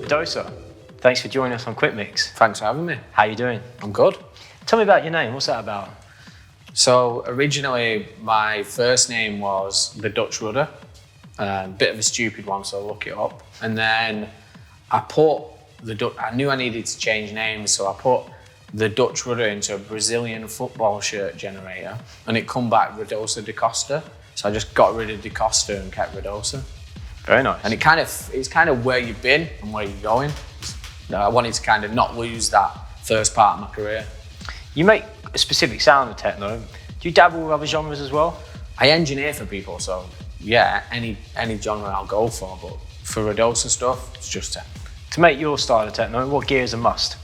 Rudosa, thanks for joining us on Quick Mix. Thanks for having me. How you doing? I'm good. Tell me about your name. What's that about? So originally my first name was the Dutch Rudder. Bit of a stupid one, so I look it up. And then I knew I needed to change names, so I put the Dutch Rudder into a Brazilian football shirt generator, and it come back Rudosa da Costa. So I just got rid of da Costa and kept Rudosa. Very nice. And it's kind of where you've been and where you're going. I wanted to kind of not lose that first part of my career. You make a specific sound of techno. Do you dabble with other genres as well? I engineer for people, so yeah, any genre I'll go for, but for Rudosa stuff, it's just techno. To make your style of techno, what gear is a must?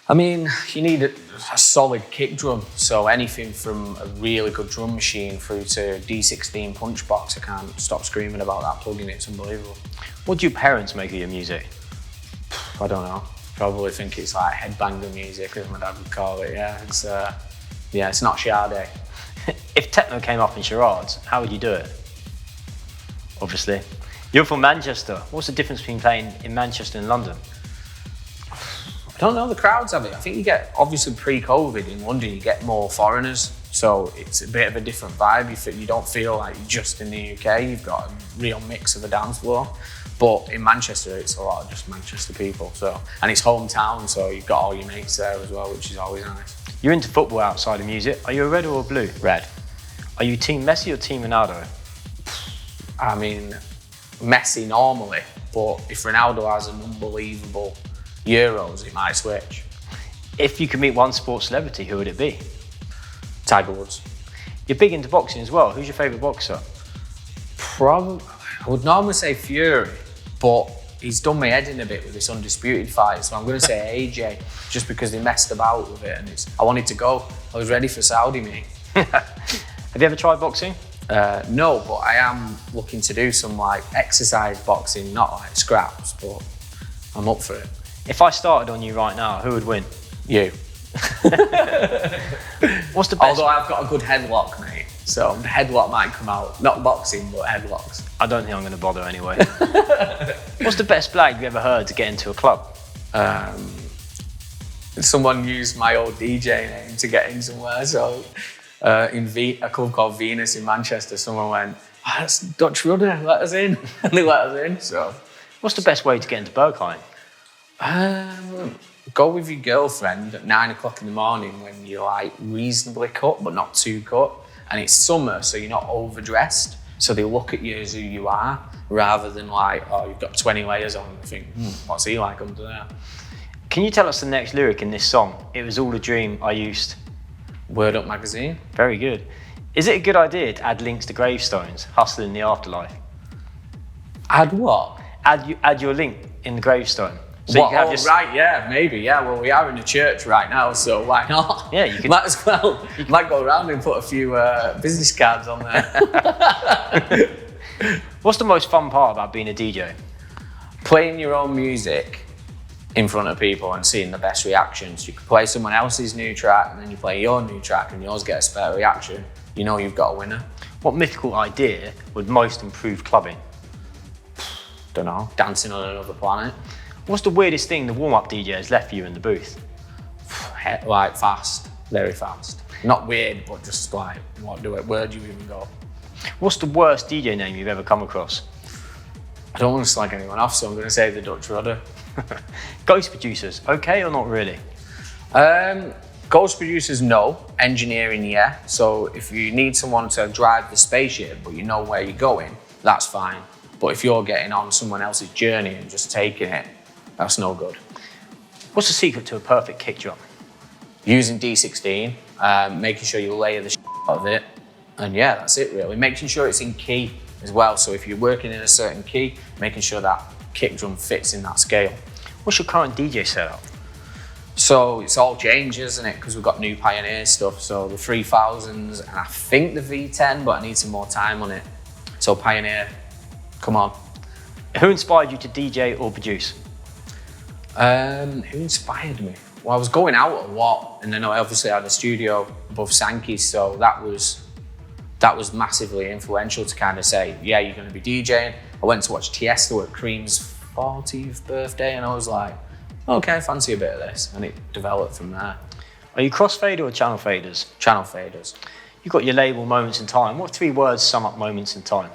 I mean, you need a solid kick drum, so anything from a really good drum machine through to D16 punch box. I can't stop screaming about that plug-in, it's unbelievable. What do your parents make of your music? I don't know, probably think it's like headbanger music, as my dad would call it, yeah. It's not Sade. If techno came up in charades, how would you do it? Obviously. You're from Manchester. What's the difference between playing in Manchester and London? I don't know the crowds of it. I think you get, obviously pre-COVID in London, you get more foreigners. So it's a bit of a different vibe. You don't feel like you're just in the UK. You've got a real mix of the dance floor. But in Manchester, it's a lot of just Manchester people. And it's hometown, so you've got all your mates there as well, which is always nice. You're into football outside of music. Are you a red or a blue? Red. Are you team Messi or team Ronaldo? I mean, Messi normally, but if Ronaldo has an unbelievable Euros, it might switch. If you could meet one sports celebrity, who would it be? Tiger Woods. You're big into boxing as well. Who's your favourite boxer? Probably, I would normally say Fury, but he's done my head in a bit with this undisputed fight, so I'm going to say AJ, just because they messed about with it, and I wanted to go. I was ready for Saudi, mate. Have you ever tried boxing? No, but I am looking to do some like exercise boxing, not like scraps, but I'm up for it. If I started on you right now, who would win? You. What's the best? Although I've got a good headlock, mate, so the headlock might come out. Not boxing, but headlocks. I don't think I'm going to bother anyway. What's the best blag you ever heard to get into a club? Someone used my old DJ name to get in somewhere, so in a club called Venus in Manchester, someone went, "Oh, that's Dutch Rudder, let us in." And they let us in, so. What's the best way to get into Berghain? Go with your girlfriend at 9 o'clock in the morning when you're like reasonably cut, but not too cut. And it's summer, so you're not overdressed. So they look at you as who you are, rather than like, oh, you've got 20 layers on. I think, what's he like under there? Can you tell us the next lyric in this song? It was all a dream I used. Word Up magazine. Very good. Is it a good idea to add links to gravestones, hustling the afterlife? Add what? Add your link in the gravestone. So what? You can have right, yeah, maybe, yeah. Well, we are in a church right now, so why not? Yeah, you could. Might as well. You might go around and put a few business cards on there. What's the most fun part about being a DJ? Playing your own music in front of people and seeing the best reactions. You could play someone else's new track and then you play your new track and yours get a spare reaction. You know you've got a winner. What mythical idea would most improve clubbing? Don't know. Dancing on another planet. What's the weirdest thing the warm-up DJ has left for you in the booth? Like fast, very fast. Not weird, but just like, where do you even go? What's the worst DJ name you've ever come across? I don't want to slag anyone off, so I'm going to say the Dutch Rudder. Ghost producers, okay or not really? Ghost producers, no. Engineering, yeah. So if you need someone to drive the spaceship, but you know where you're going, that's fine. But if you're getting on someone else's journey and just taking it, that's no good. What's the secret to a perfect kick drum? Using D16, making sure you layer the shit out of it. And yeah, that's it really. Making sure it's in key as well. So if you're working in a certain key, making sure that kick drum fits in that scale. What's your current DJ setup? So it's all changed, isn't it? Because we've got new Pioneer stuff. So the 3000s and I think the V10, but I need some more time on it. So Pioneer, come on. Who inspired you to DJ or produce? Who inspired me? Well, I was going out a lot, and then I obviously had a studio above Sankey's, so that was massively influential to kind of say, yeah, you're going to be DJing. I went to watch Tiesto at Cream's 40th birthday, and I was like, okay, fancy a bit of this, and it developed from there. Are you crossfader or channel faders? Channel faders. You've got your label Moments in Time. What 3 words sum up Moments in Time?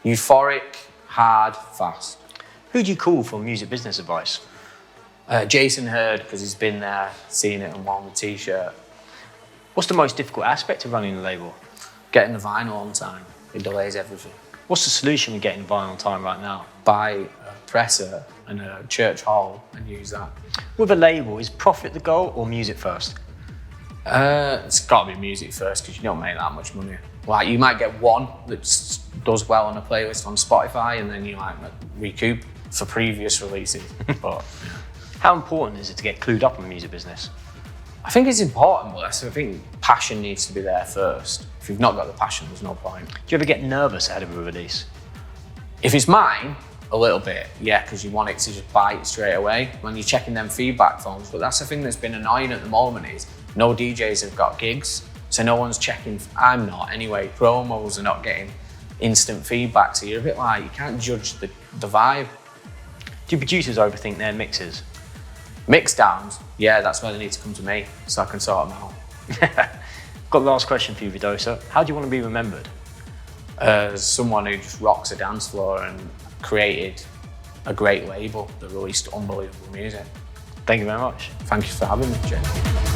Euphoric, hard, fast. Who do you call for music business advice? Jason Hurd, because he's been there, seen it and worn the t-shirt. What's the most difficult aspect of running a label? Getting the vinyl on time. It delays everything. What's the solution with getting vinyl on time right now? Buy a presser and a church hall and use that. With a label, is profit the goal or music first? It's got to be music first, because you don't make that much money. Like, you might get one that does well on a playlist on Spotify, and then you might recoup for previous releases. But yeah. How important is it to get clued up on the music business? I think it's important, but I think passion needs to be there first. If you've not got the passion, there's no point. Do you ever get nervous ahead of a release? If it's mine, a little bit, yeah, because you want it to just bite straight away when you're checking them feedback forms. But that's the thing that's been annoying at the moment, is no DJs have got gigs, so no one's checking. I'm not anyway. Promos are not getting instant feedback, so you're a bit like, you can't judge the vibe. Do producers overthink their mixes? Mix downs, yeah, that's where they need to come to me, so I can sort them out. Got the last question for you, Rudosa. How do you want to be remembered? As someone who just rocks a dance floor and created a great label that released unbelievable music. Thank you very much. Thank you for having me, Jay.